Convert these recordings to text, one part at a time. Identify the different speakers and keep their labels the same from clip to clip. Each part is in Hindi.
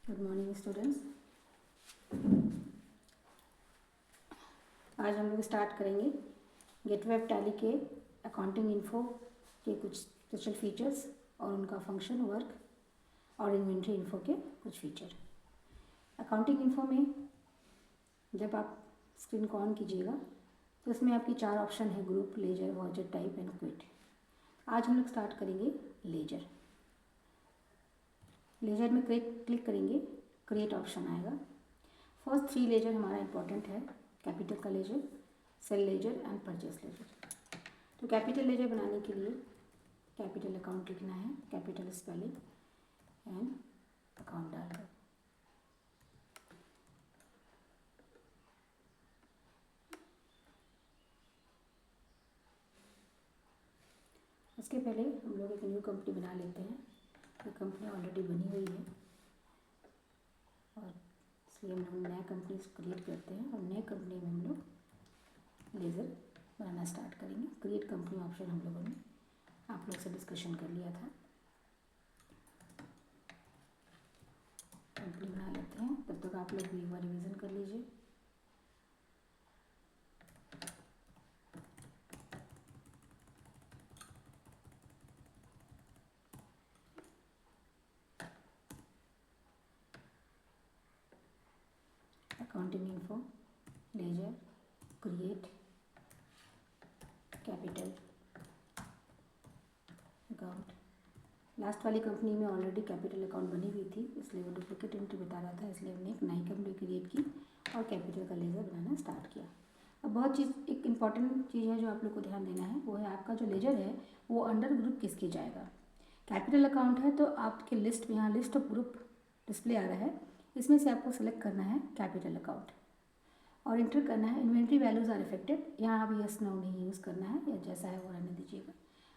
Speaker 1: Good morning students. आज हम लोग स्टार्ट करेंगे गेटवे ऑफ टैली के अकाउंटिंग इन्फो के कुछ स्पेशल फीचर्स और उनका फंक्शन, वर्क और इन्वेंट्री इन्फो के कुछ फीचर। अकाउंटिंग इन्फो में जब आप स्क्रीन को ऑन कीजिएगा तो इसमें आपकी 4 ऑप्शन है: group, ledger, voucher, type and quit. आज हम लोग स्टार्ट करेंगे लेजर। लेजर में क्लिक करेंगे, क्रिएट ऑप्शन आएगा। फर्स्ट 3 लेजर हमारा इंपॉर्टेंट है: कैपिटल का ledger, sale ledger and purchase ledger. तो कैपिटल लेजर बनाने के लिए कैपिटल अकाउंट लिखना है, कैपिटल स्पेलिंग एंड अकाउंट डालकर। उसके पहले हम लोग एक न्यू कंपनी बना लेते हैं। ये कंपनी ऑलरेडी बनी हुई है और इसलिए हम लोग नया कंपनी क्रिएट करते हैं और नए कंपनी में हम लोग लेजर बनाना स्टार्ट करेंगे। क्रिएट कंपनी ऑप्शन हम लोगों ने आप लोग से डिस्कशन कर लिया था। कंपनी बना लेते हैं, तब तक आप लोग भी एक बार रिविज़न कर लीजिए। Accounting info, ledger, create, capital account. Last वाली कंपनी में ऑलरेडी कैपिटल अकाउंट बनी हुई थी, इसलिए वो डुप्लीकेट एंट्री बता रहा था, इसलिए हमने एक नई कंपनी क्रिएट की और कैपिटल का लेजर बनाना स्टार्ट किया। अब बहुत चीज़, एक इम्पॉर्टेंट चीज़ है जो आप लोग को ध्यान देना है, वो है आपका जो लेजर है वो अंडर ग्रुप किसके जाएगा। कैपिटल अकाउंट है तो आपके लिस्ट में यहाँ लिस्ट ऑफ ग्रुप डिस्प्ले आ रहा है, इसमें से आपको सेलेक्ट करना है कैपिटल अकाउंट और इंटर करना है इन्वेंट्री वैल्यूज़ आर अफेक्टेड। यहाँ अब यस नो नहीं यूज़ करना है, या जैसा है वो रहने दीजिएगा।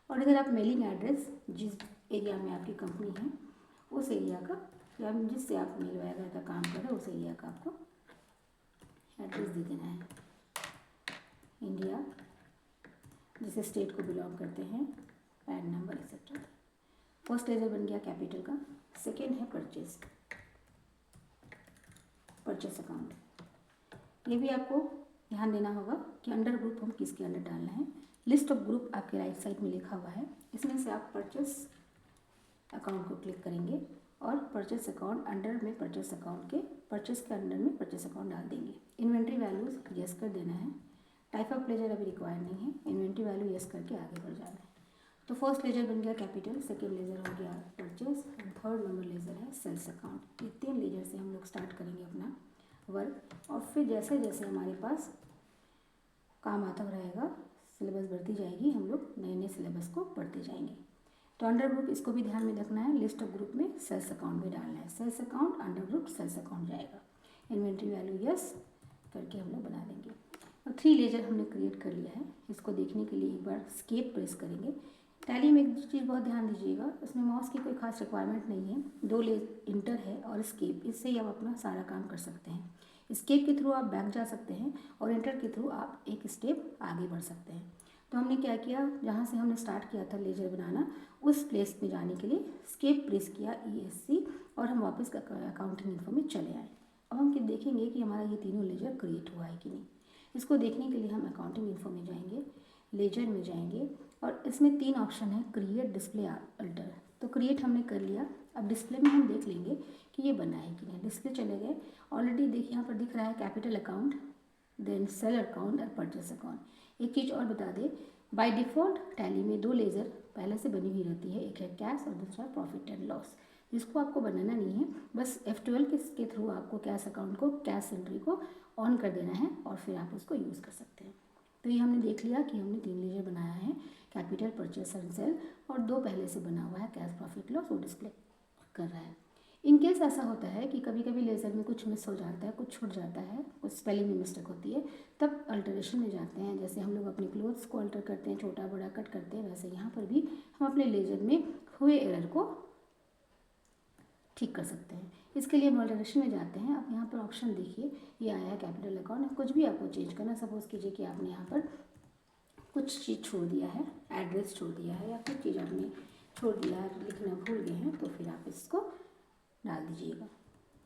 Speaker 1: और इधर आप मेलिंग एड्रेस, जिस एरिया में आपकी कंपनी है उस एरिया का, या जिससे आप मेल वगैरह का काम कर रहे हैं उस एरिया का आपको एड्रेस दे देना है। इंडिया, जिस स्टेट को बिलोंग करते हैं, PAN number etcetera. First ledger बन गया कैपिटल का। सेकेंड है परचेस अकाउंट। ये भी आपको ध्यान देना होगा कि अंडर ग्रुप हम किसके अंडर डालना है। लिस्ट ऑफ ग्रुप आपके राइट साइड में लिखा हुआ है, इसमें से आप परचेस अकाउंट को क्लिक करेंगे और परचेस अकाउंट अंडर में परचेस अकाउंट के परचेस के अंडर में परचेस अकाउंट डाल देंगे। इन्वेंट्री वैल्यूज़ यस कर देना है। टाइप ऑफ लेजर अभी रिक्वायर नहीं है, इन्वेंट्री वैल्यू यस करके आगे बढ़ जाना है। तो फर्स्ट लेजर बन गया कैपिटल, सेकेंड लेजर हो गया purchase and third number ledger है सेल्स अकाउंट। ये 3 लेजर से हम लोग स्टार्ट करेंगे अपना वर्क, और फिर जैसे जैसे हमारे पास काम आता रहेगा, सिलेबस बढ़ती जाएगी, हम लोग नए नए सिलेबस को पढ़ते जाएंगे। तो अंडर ग्रुप इसको भी ध्यान में रखना है, लिस्ट ऑफ ग्रुप में सेल्स अकाउंट भी डालना है। Sales account under group sales account जाएगा। इन्वेंट्री वैल्यू यस करके हम लोग बना देंगे। और 3 लेजर हमने क्रिएट कर लिया है। इसको देखने के लिए एक बार एस्केप प्रेस करेंगे। टैली में एक चीज़ बहुत ध्यान दीजिएगा, इसमें माउस की कोई खास रिक्वायरमेंट नहीं है, 2 इंटर है और एस्केप, इससे ही आप अपना सारा काम कर सकते हैं। एस्केप के थ्रू आप बैक जा सकते हैं और इंटर के थ्रू आप एक स्टेप आगे बढ़ सकते हैं। तो हमने क्या किया, जहाँ से हमने स्टार्ट किया था लेजर बनाना, उस प्लेस में जाने के लिए एस्केप प्रेस किया ESC और हम वापस अकाउंटिंग इन्फो में चले आए। अब हम देखेंगे कि हमारा ये तीनों लेजर क्रिएट हुआ है कि नहीं। इसको देखने के लिए हम अकाउंटिंग इन्फो में जाएंगे, लेजर में जाएंगे और इसमें 3 ऑप्शन है: क्रिएट, डिस्प्ले, अल्टर। तो क्रिएट हमने कर लिया। अब डिस्प्ले में हम देख लेंगे कि ये बना है कि नहीं। डिस्प्ले चले गए, ऑलरेडी देखिए यहाँ पर दिख रहा है capital account, then sale account और परचेस अकाउंट। एक चीज़ और बता दें, बाय डिफ़ॉल्ट टैली में 2 लेजर पहले से बनी हुई रहती है, एक है कैश और दूसरा प्रॉफिट एंड लॉस, जिसको आपको बनाना नहीं है। बस F12 के थ्रू आपको कैश अकाउंट को, कैश एंट्री को ऑन कर देना है और फिर आप उसको यूज़ कर सकते हैं। तो ये हमने देख लिया कि हमने 3 लेजर बनाया है, कैपिटल, परचेस एंड सेल, और 2 पहले से बना हुआ है कैश, प्रॉफिट, लॉस, वो डिस्प्ले कर रहा है। इन केस ऐसा होता है कि कभी कभी लेजर में कुछ मिस हो जाता है, कुछ छूट जाता है, कुछ स्पेलिंग में मिस्टेक होती है, तब अल्टरेशन में जाते हैं। जैसे हम लोग अपने क्लोथ्स को अल्टर करते हैं, छोटा बड़ा कट करते हैं, वैसे यहाँ पर भी हम अपने लेजर में हुए एरर को ठीक कर सकते हैं। इसके लिए हम अल्टरेशन में जाते हैं। अब यहाँ पर ऑप्शन देखिए, ये आया है कैपिटल अकाउंट। कुछ भी आपको चेंज करना, सपोज कीजिए कि आपने यहाँ पर कुछ चीज़ छोड़ दिया है, एड्रेस छोड़ दिया है, या कुछ चीज़ आपने छोड़ दिया है, लिखना भूल गए हैं, तो फिर आप इसको डाल दीजिएगा।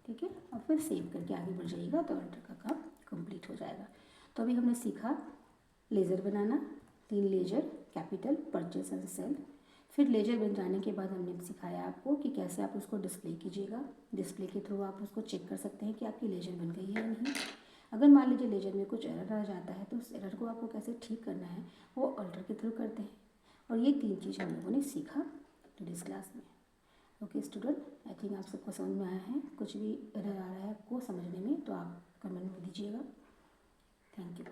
Speaker 1: ठीक है, और फिर सेव करके आगे बढ़ जाइएगा तो अल्टर का काम कंप्लीट हो जाएगा। तो अभी हमने सीखा लेज़र बनाना, 3 ledger, capital, purchase and sale. फिर लेज़र बन जाने के बाद हमने सिखाया आपको कि कैसे आप उसको डिस्प्ले कीजिएगा। डिस्प्ले के थ्रू आप उसको चेक कर सकते हैं कि आपकी लेज़र बन गई है या नहीं। अगर मान लीजिए लेज़र में कुछ एरर आ जाता है तो उस एरर को आपको कैसे ठीक करना है वो अल्टर के थ्रू करते हैं। और ये 3 चीज़ हम लोगों ने सीखा टुडेस क्लास में। ओके स्टूडेंट, आई थिंक आप सबको समझ में आया है। कुछ भी एरर आ रहा है आपको समझने में तो आप कमेंट में दीजिएगा। Thank you.